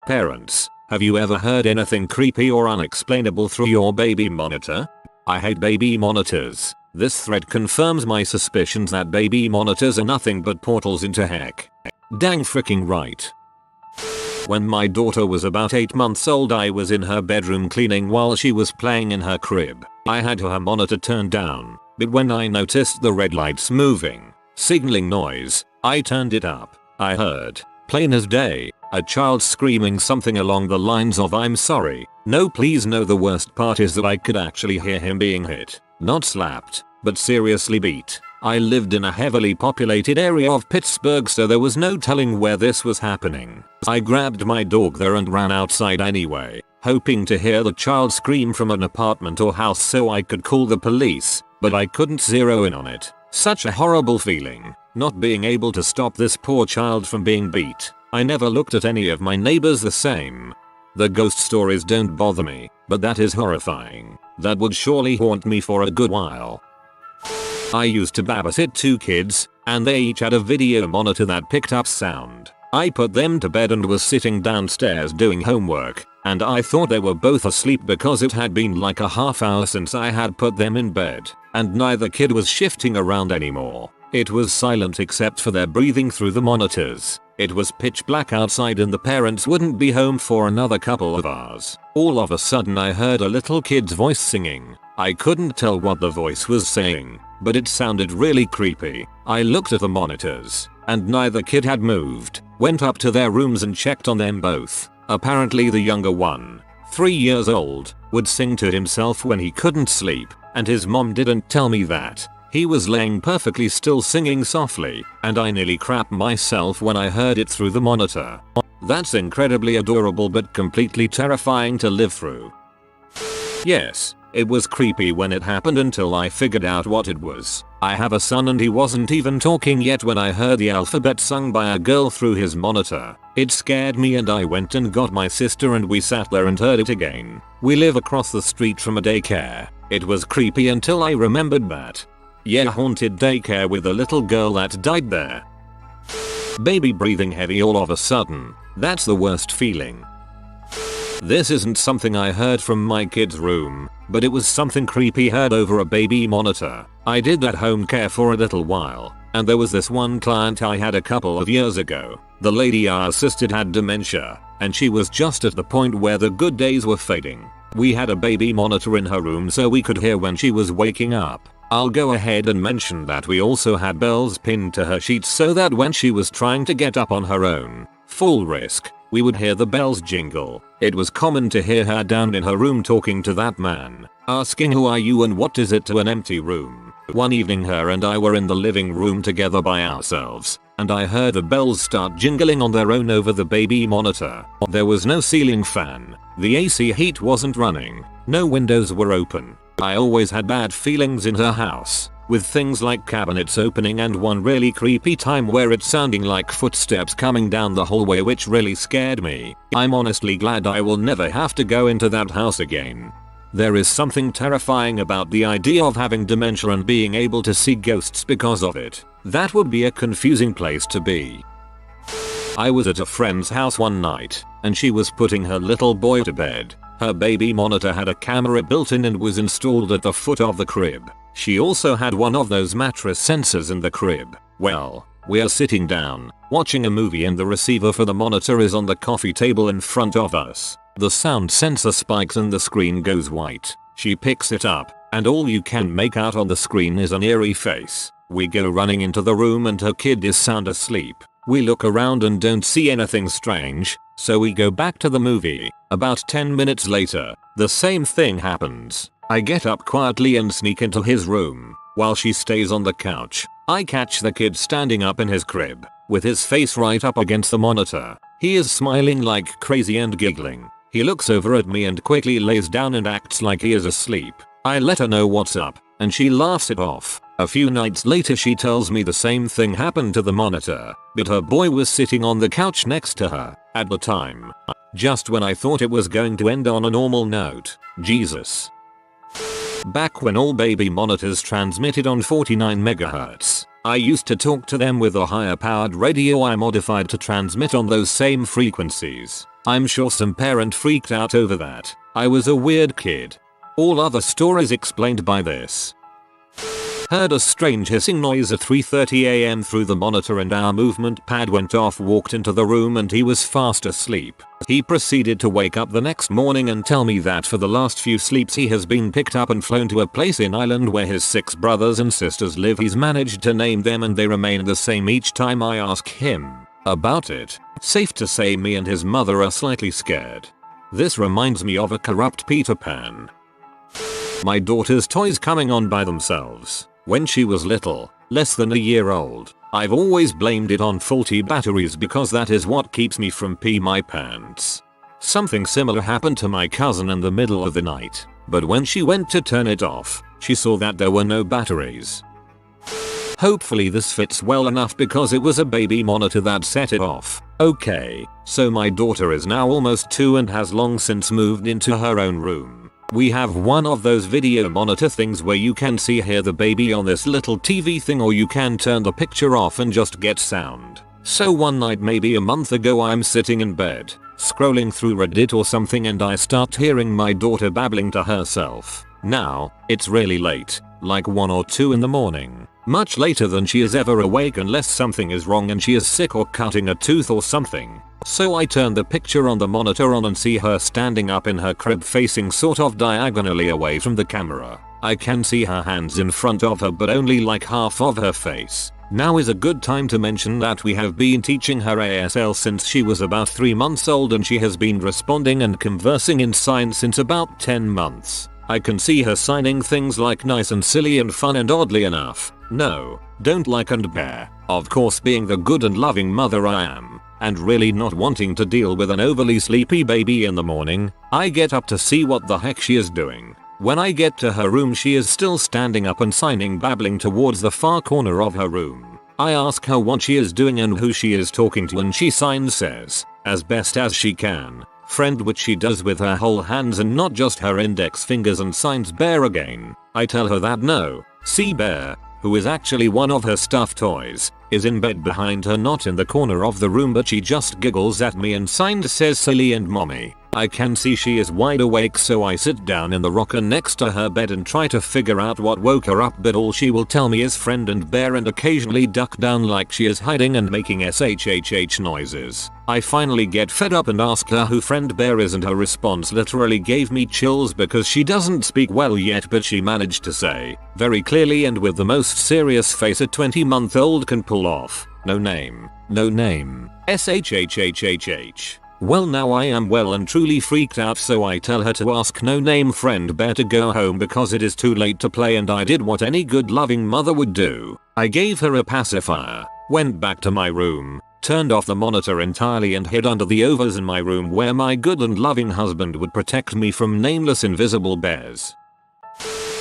Parents, have you ever heard anything creepy or unexplainable through your baby monitor? I hate baby monitors. This thread confirms my suspicions that baby monitors are nothing but portals into heck. Dang freaking right. When my daughter was about 8 months old, I was in her bedroom cleaning while she was playing in her crib. I had her monitor turned down, but when I noticed the red lights moving, signaling noise, I turned it up. I heard, plain as day, a child screaming something along the lines of "I'm sorry, no please no." The worst part is that I could actually hear him being hit, not slapped, but seriously beat. I lived in a heavily populated area of Pittsburgh, so there was no telling where this was happening. I grabbed my dog there and ran outside anyway, hoping to hear the child scream from an apartment or house so I could call the police, but I couldn't zero in on it. Such a horrible feeling, not being able to stop this poor child from being beat. I never looked at any of my neighbors the same. The ghost stories don't bother me, but that is horrifying. That would surely haunt me for a good while. I used to babysit 2 kids, and they each had a video monitor that picked up sound. I put them to bed and was sitting downstairs doing homework, and I thought they were both asleep because it had been like a half hour since I had put them in bed, and neither kid was shifting around anymore. It was silent except for their breathing through the monitors. It was pitch black outside and the parents wouldn't be home for another couple of hours. All of a sudden I heard a little kid's voice singing. I couldn't tell what the voice was saying, but it sounded really creepy. I looked at the monitors, and neither kid had moved. Went up to their rooms and checked on them both. Apparently the younger one, 3 years old, would sing to himself when he couldn't sleep, and his mom didn't tell me that. He was laying perfectly still singing softly, and I nearly crapped myself when I heard it through the monitor. That's incredibly adorable but completely terrifying to live through. Yes, it was creepy when it happened until I figured out what it was. I have a son and he wasn't even talking yet when I heard the alphabet sung by a girl through his monitor. It scared me and I went and got my sister and we sat there and heard it again. We live across the street from a daycare. It was creepy until I remembered that. Yeah, haunted daycare with a little girl that died there. Baby breathing heavy all of a sudden. That's the worst feeling. This isn't something I heard from my kid's room, but it was something creepy heard over a baby monitor. I did that home care for a little while, and there was this one client I had a couple of years ago. The lady I assisted had dementia, and she was just at the point where the good days were fading. We had a baby monitor in her room so we could hear when she was waking up. I'll go ahead and mention that we also had bells pinned to her sheets so that when she was trying to get up on her own, full risk, we would hear the bells jingle. It was common to hear her down in her room talking to that man, asking "Who are you and what is it?" to an empty room. One evening her and I were in the living room together by ourselves, and I heard the bells start jingling on their own over the baby monitor. There was no ceiling fan, the AC heat wasn't running, no windows were open. I always had bad feelings in her house, with things like cabinets opening and one really creepy time where it sounding like footsteps coming down the hallway, which really scared me. I'm honestly glad I will never have to go into that house again. There is something terrifying about the idea of having dementia and being able to see ghosts because of it. That would be a confusing place to be. I was at a friend's house one night, and she was putting her little boy to bed. Her baby monitor had a camera built in and was installed at the foot of the crib. She also had one of those mattress sensors in the crib. Well, we are sitting down, watching a movie and the receiver for the monitor is on the coffee table in front of us. The sound sensor spikes and the screen goes white. She picks it up, and all you can make out on the screen is an eerie face. We go running into the room and her kid is sound asleep. We look around and don't see anything strange, so we go back to the movie. About 10 minutes later, the same thing happens. I get up quietly and sneak into his room. While she stays on the couch, I catch the kid standing up in his crib, with his face right up against the monitor. He is smiling like crazy and giggling. He looks over at me and quickly lays down and acts like he is asleep. I let her know what's up, and she laughs it off. A few nights later she tells me the same thing happened to the monitor, but her boy was sitting on the couch next to her at the time. Just when I thought it was going to end on a normal note. Jesus. Back when all baby monitors transmitted on 49 MHz, I used to talk to them with a higher powered radio I modified to transmit on those same frequencies. I'm sure some parent freaked out over that. I was a weird kid. All other stories explained by this. Heard a strange hissing noise at 3:30 am through the monitor and our movement pad went off. Walked into the room and he was fast asleep. He proceeded to wake up the next morning and tell me that for the last few sleeps he has been picked up and flown to a place in Ireland where his 6 brothers and sisters live. He's managed to name them and they remain the same each time I ask him about it. Safe to say me and his mother are slightly scared. This reminds me of a corrupt Peter Pan. My daughter's toys coming on by themselves. When she was little, less than a year old, I've always blamed it on faulty batteries because that is what keeps me from peeing my pants. Something similar happened to my cousin in the middle of the night, but when she went to turn it off, she saw that there were no batteries. Hopefully this fits well enough because it was a baby monitor that set it off. Okay, so my daughter is now almost 2 and has long since moved into her own room. We have one of those video monitor things where you can see hear the baby on this little TV thing, or you can turn the picture off and just get sound. So one night maybe a month ago I'm sitting in bed, scrolling through Reddit or something, and I start hearing my daughter babbling to herself. Now, it's really late, like 1 or 2 in the morning. Much later than she is ever awake unless something is wrong and she is sick or cutting a tooth or something. So I turn the picture on the monitor on and see her standing up in her crib facing sort of diagonally away from the camera. I can see her hands in front of her but only like half of her face. Now is a good time to mention that we have been teaching her ASL since she was about 3 months old and she has been responding and conversing in signs since about 10 months. I can see her signing things like nice and silly and fun, and oddly enough, no, don't like and bear. Of course, being the good and loving mother I am, and really not wanting to deal with an overly sleepy baby in the morning, I get up to see what the heck she is doing. When I get to her room she is still standing up and signing, babbling towards the far corner of her room. I ask her what she is doing and who she is talking to, and she says, as best as she can, friend, which she does with her whole hands and not just her index fingers, and signs bear again. I tell her that no, see bear, who is actually one of her stuffed toys, is in bed behind her, not in the corner of the room, but she just giggles at me and says silly and mommy. I can see she is wide awake, so I sit down in the rocker next to her bed and try to figure out what woke her up, but all she will tell me is friend and bear, and occasionally duck down like she is hiding and making shhh noises. I finally get fed up and ask her who friend bear is, and her response literally gave me chills because she doesn't speak well yet, but she managed to say, very clearly and with the most serious face a 20-month-old can pull off, no name, no name, shhhhh. Well, now I am well and truly freaked out, so I tell her to ask no name friend bear to go home because it is too late to play, and I did what any good loving mother would do. I gave her a pacifier, went back to my room, turned off the monitor entirely and hid under the overs in my room where my good and loving husband would protect me from nameless invisible bears.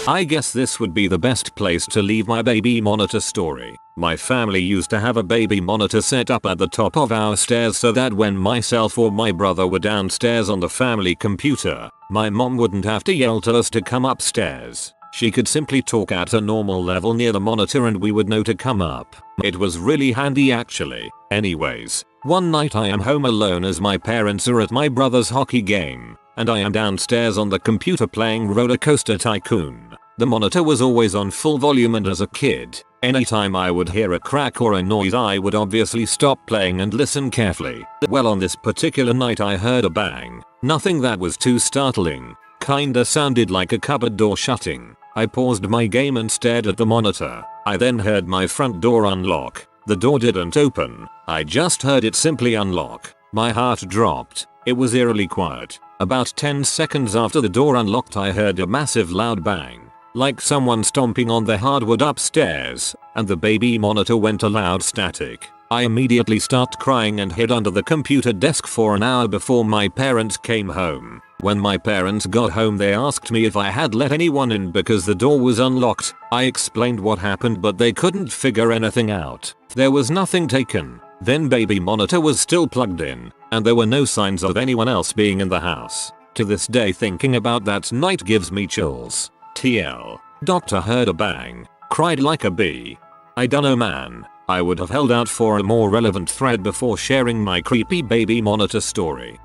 I guess this would be the best place to leave my baby monitor story. My family used to have a baby monitor set up at the top of our stairs so that when myself or my brother were downstairs on the family computer, my mom wouldn't have to yell to us to come upstairs. She could simply talk at a normal level near the monitor and we would know to come up. It was really handy actually. Anyways, one night I am home alone as my parents are at my brother's hockey game, and I am downstairs on the computer playing Roller Coaster Tycoon. The monitor was always on full volume, and as a kid, anytime I would hear a crack or a noise I would obviously stop playing and listen carefully. Well, on this particular night I heard a bang. Nothing that was too startling. Kinda sounded like a cupboard door shutting. I paused my game and stared at the monitor. I then heard my front door unlock. The door didn't open. I just heard it simply unlock. My heart dropped. It was eerily quiet. About 10 seconds after the door unlocked I heard a massive loud bang, like someone stomping on the hardwood upstairs, and the baby monitor went a loud static. I immediately started crying and hid under the computer desk for an hour before my parents came home. When my parents got home they asked me if I had let anyone in because the door was unlocked. I explained what happened, but they couldn't figure anything out. There was nothing taken. Then baby monitor was still plugged in, and there were no signs of anyone else being in the house. To this day thinking about that night gives me chills. TL. Doctor heard a bang. Cried like a bee. I dunno man. I would have held out for a more relevant thread before sharing my creepy baby monitor story.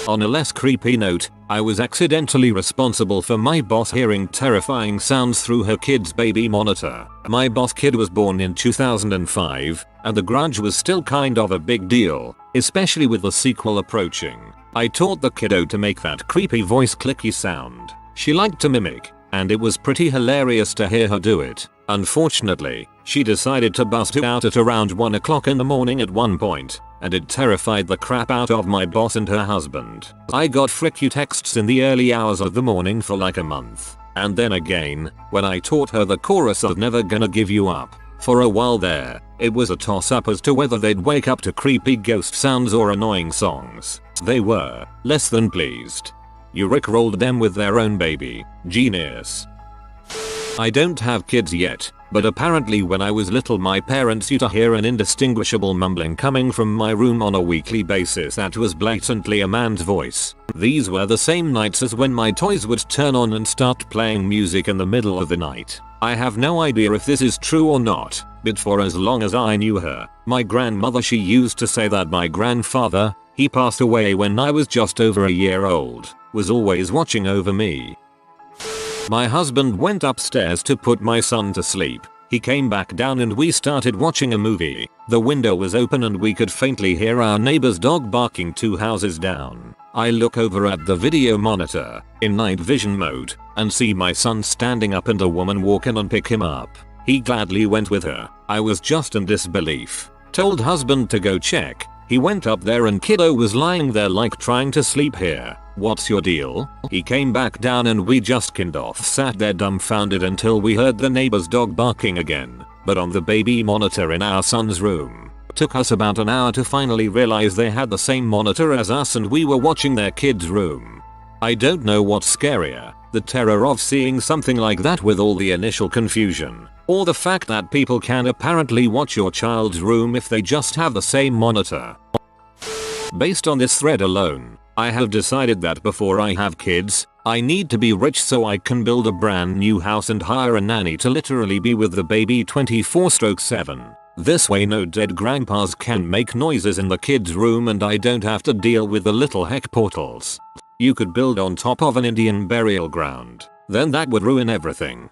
On a less creepy note, I was accidentally responsible for my boss hearing terrifying sounds through her kid's baby monitor. My boss kid was born in 2005, and The Grudge was still kind of a big deal, especially with the sequel approaching. I taught the kiddo to make that creepy voice clicky sound she liked to mimic, and it was pretty hilarious to hear her do it. Unfortunately, she decided to bust it out at around 1 o'clock in the morning at one point, and it terrified the crap out of my boss and her husband. I got fricky texts in the early hours of the morning for like a month, and then again, when I taught her the chorus of Never Gonna Give You Up. For a while there, it was a toss-up as to whether they'd wake up to creepy ghost sounds or annoying songs. They were less than pleased. You rickrolled them with their own baby. Genius. I don't have kids yet, but apparently when I was little my parents used to hear an indistinguishable mumbling coming from my room on a weekly basis that was blatantly a man's voice. These were the same nights as when my toys would turn on and start playing music in the middle of the night. I have no idea if this is true or not, but for as long as I knew her, my grandmother, she used to say that my grandfather, he passed away when I was just over a year old, was always watching over me. My husband went upstairs to put my son to sleep. He came back down and we started watching a movie. The window was open and we could faintly hear our neighbor's dog barking 2 houses down. I look over at the video monitor, in night vision mode, and see my son standing up and a woman walk in and pick him up. He gladly went with her. I was just in disbelief. Told husband to go check. He went up there and kiddo was lying there like trying to sleep here. What's your deal? He came back down and we just kind of sat there dumbfounded until we heard the neighbor's dog barking again, but on the baby monitor in our son's room. Took us about an hour to finally realize they had the same monitor as us and we were watching their kid's room. I don't know what's scarier, the terror of seeing something like that with all the initial confusion, or the fact that people can apparently watch your child's room if they just have the same monitor. Based on this thread alone, I have decided that before I have kids, I need to be rich so I can build a brand new house and hire a nanny to literally be with the baby 24/7. This way no dead grandpas can make noises in the kid's room and I don't have to deal with the little heck portals. You could build on top of an Indian burial ground, then that would ruin everything.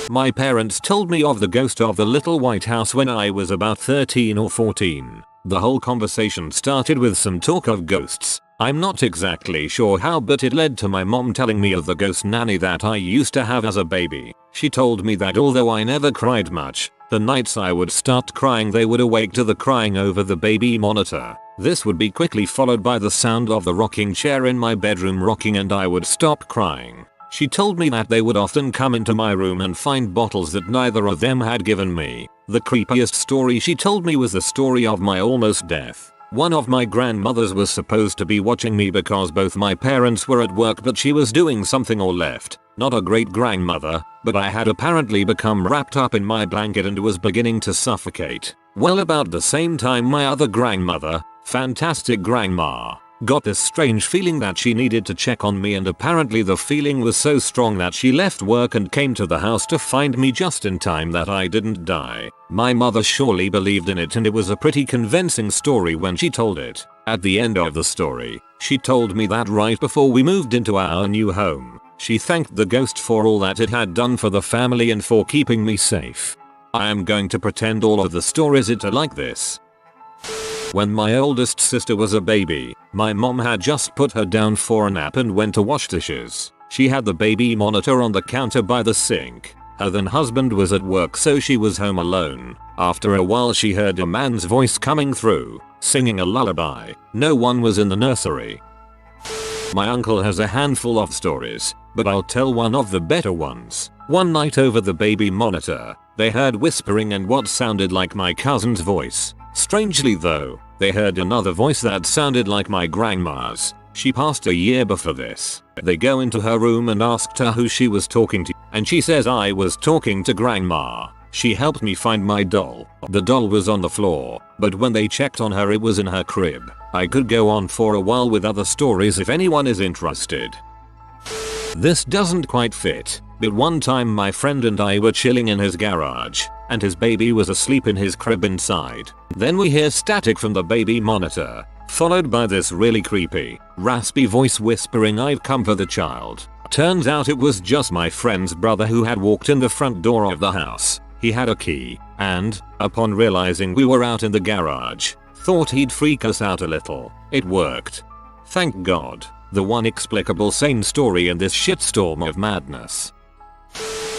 My parents told me of the ghost of the little white house when I was about 13 or 14. The whole conversation started with some talk of ghosts. I'm not exactly sure how, but it led to my mom telling me of the ghost nanny that I used to have as a baby. She told me that although I never cried much, the nights I would start crying they would awake to the crying over the baby monitor. This would be quickly followed by the sound of the rocking chair in my bedroom rocking and I would stop crying. She told me that they would often come into my room and find bottles that neither of them had given me. The creepiest story she told me was the story of my almost death. One of my grandmothers was supposed to be watching me because both my parents were at work but she was doing something or left. Not a great grandmother, but I had apparently become wrapped up in my blanket and was beginning to suffocate. Well, about the same time my other grandmother, fantastic grandma, got this strange feeling that she needed to check on me and apparently the feeling was so strong that she left work and came to the house to find me just in time that I didn't die. My mother surely believed in it and it was a pretty convincing story when she told it. At the end of the story, she told me that right before we moved into our new home, she thanked the ghost for all that it had done for the family and for keeping me safe. I am going to pretend all of the stories are like this. When my oldest sister was a baby, my mom had just put her down for a nap and went to wash dishes. She had the baby monitor on the counter by the sink. Her then husband was at work so she was home alone. After a while she heard a man's voice coming through, singing a lullaby. No one was in the nursery. My uncle has a handful of stories, but I'll tell one of the better ones. One night over the baby monitor, they heard whispering and what sounded like my cousin's voice. Strangely though, they heard another voice that sounded like my grandma's. She passed a year before this. They go into her room and asked her who she was talking to, and she says I was talking to grandma. She helped me find my doll. The doll was on the floor, but when they checked on her it was in her crib. I could go on for a while with other stories if anyone is interested. This doesn't quite fit, but one time my friend and I were chilling in his garage, and his baby was asleep in his crib inside. Then we hear static from the baby monitor, followed by this really creepy, raspy voice whispering, "I've come for the child." Turns out it was just my friend's brother who had walked in the front door of the house. He had a key, and, upon realizing we were out in the garage, thought he'd freak us out a little. It worked. Thank God. The one explicable sane story in this shitstorm of madness.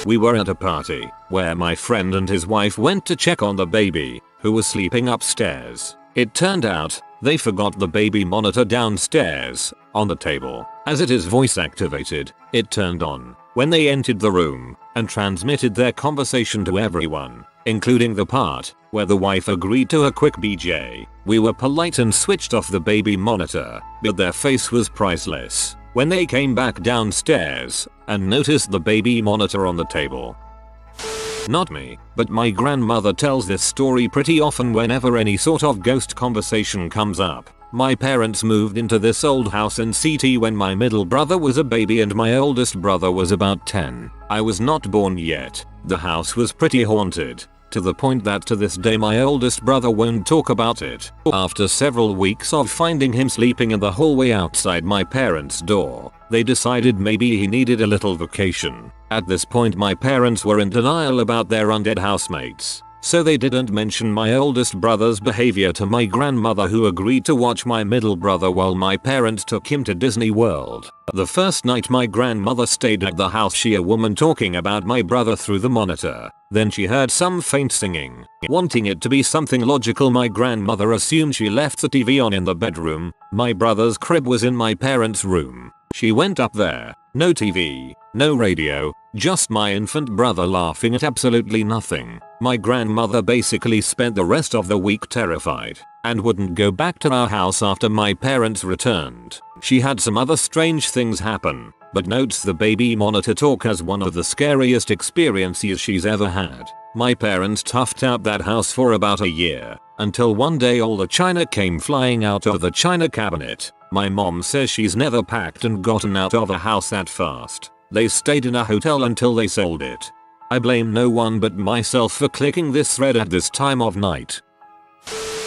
We were at a party, where my friend and his wife went to check on the baby, who was sleeping upstairs. It turned out, they forgot the baby monitor downstairs, on the table. As it is voice activated, it turned on when they entered the room, and transmitted their conversation to everyone, including the part where the wife agreed to a quick BJ. We were polite and switched off the baby monitor, but their face was priceless when they came back downstairs and noticed the baby monitor on the table. Not me, but my grandmother tells this story pretty often whenever any sort of ghost conversation comes up. My parents moved into this old house in CT when my middle brother was a baby and my oldest brother was about 10. I was not born yet. The house was pretty haunted, to the point that to this day my oldest brother won't talk about it. After several weeks of finding him sleeping in the hallway outside my parents' door, they decided maybe he needed a little vacation. At this point my parents were in denial about their undead housemates, so they didn't mention my oldest brother's behavior to my grandmother, who agreed to watch my middle brother while my parents took him to Disney World. The first night my grandmother stayed at the house, she heard a woman talking about my brother through the monitor. Then she heard some faint singing. Wanting it to be something logical, my grandmother assumed she left the TV on in the bedroom. My brother's crib was in my parents' room. She went up there. No TV, no radio, just my infant brother laughing at absolutely nothing. My grandmother basically spent the rest of the week terrified and wouldn't go back to our house after my parents returned. She had some other strange things happen, but notes the baby monitor talk as one of the scariest experiences she's ever had. My parents toughed out that house for about a year, until one day all the china came flying out of the china cabinet. My mom says she's never packed and gotten out of a house that fast. They stayed in a hotel until they sold it. I blame no one but myself for clicking this thread at this time of night.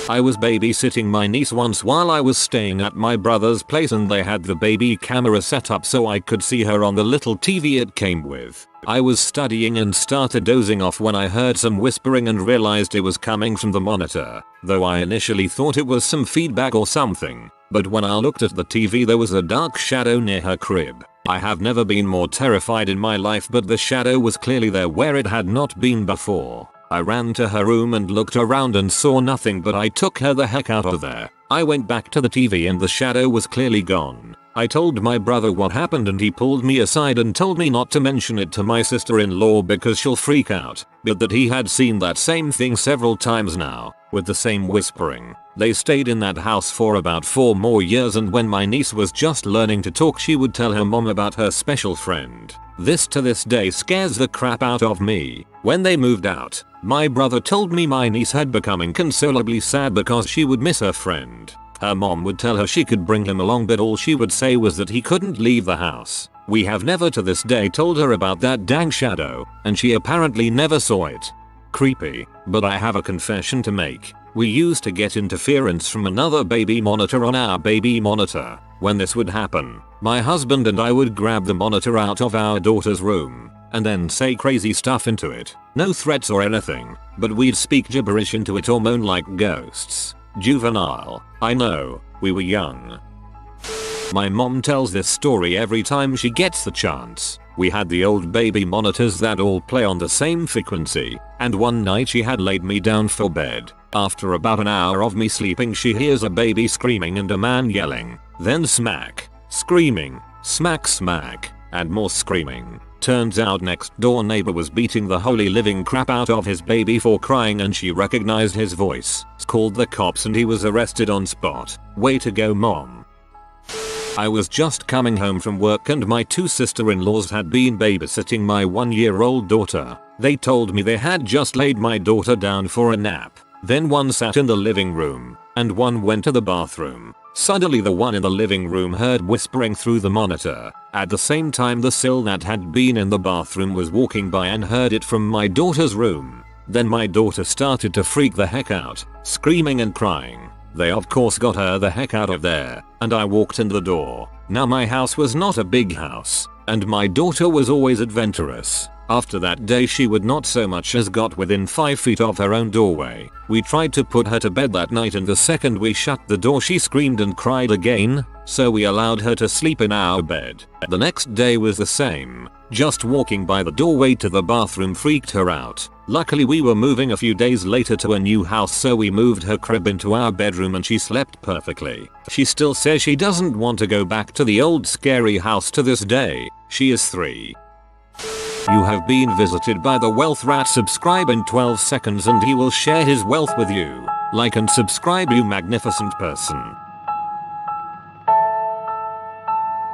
I was babysitting my niece once while I was staying at my brother's place, and they had the baby camera set up so I could see her on the little TV it came with. I was studying and started dozing off when I heard some whispering and realized it was coming from the monitor, though I initially thought it was some feedback or something. But when I looked at the TV, there was a dark shadow near her crib. I have never been more terrified in my life, but the shadow was clearly there where it had not been before. I ran to her room and looked around and saw nothing, but I took her the heck out of there. I went back to the TV and the shadow was clearly gone. I told my brother what happened and he pulled me aside and told me not to mention it to my sister-in-law because she'll freak out, but that he had seen that same thing several times now, with the same whispering. They stayed in that house for about 4 more years, and when my niece was just learning to talk she would tell her mom about her special friend. This to this day scares the crap out of me. When they moved out, my brother told me my niece had become inconsolably sad because she would miss her friend. Her mom would tell her she could bring him along, but all she would say was that he couldn't leave the house. We have never to this day told her about that dang shadow, and she apparently never saw it. Creepy, but I have a confession to make. We used to get interference from another baby monitor on our baby monitor. When this would happen, my husband and I would grab the monitor out of our daughter's room and then say crazy stuff into it. No threats or anything, but we'd speak gibberish into it or moan like ghosts. Juvenile, I know, we were young. My mom tells this story every time she gets the chance. We had the old baby monitors that all play on the same frequency, and one night she had laid me down for bed. After about an hour of me sleeping, she hears a baby screaming and a man yelling, then smack, screaming, smack smack, and more screaming. Turns out next door neighbor was beating the holy living crap out of his baby for crying, and she recognized his voice, called the cops, and he was arrested on spot. Way to go, mom. I was just coming home from work and my 2 sister-in-laws had been babysitting my 1-year-old daughter. They told me they had just laid my daughter down for a nap. Then one sat in the living room and one went to the bathroom. Suddenly the one in the living room heard whispering through the monitor. At the same time the sill that had been in the bathroom was walking by and heard it from my daughter's room. Then my daughter started to freak the heck out, screaming and crying. They of course got her the heck out of there, and I walked in the door. Now my house was not a big house, and my daughter was always adventurous. After that day she would not so much as got within 5 feet of her own doorway. We tried to put her to bed that night, and the second we shut the door she screamed and cried again, so we allowed her to sleep in our bed. The next day was the same. Just walking by the doorway to the bathroom freaked her out. Luckily we were moving a few days later to a new house, so we moved her crib into our bedroom and she slept perfectly. She still says she doesn't want to go back to the old scary house to this day. She is 3. You have been visited by the wealth rat. Subscribe in 12 seconds and he will share his wealth with you. Like and subscribe, you magnificent person.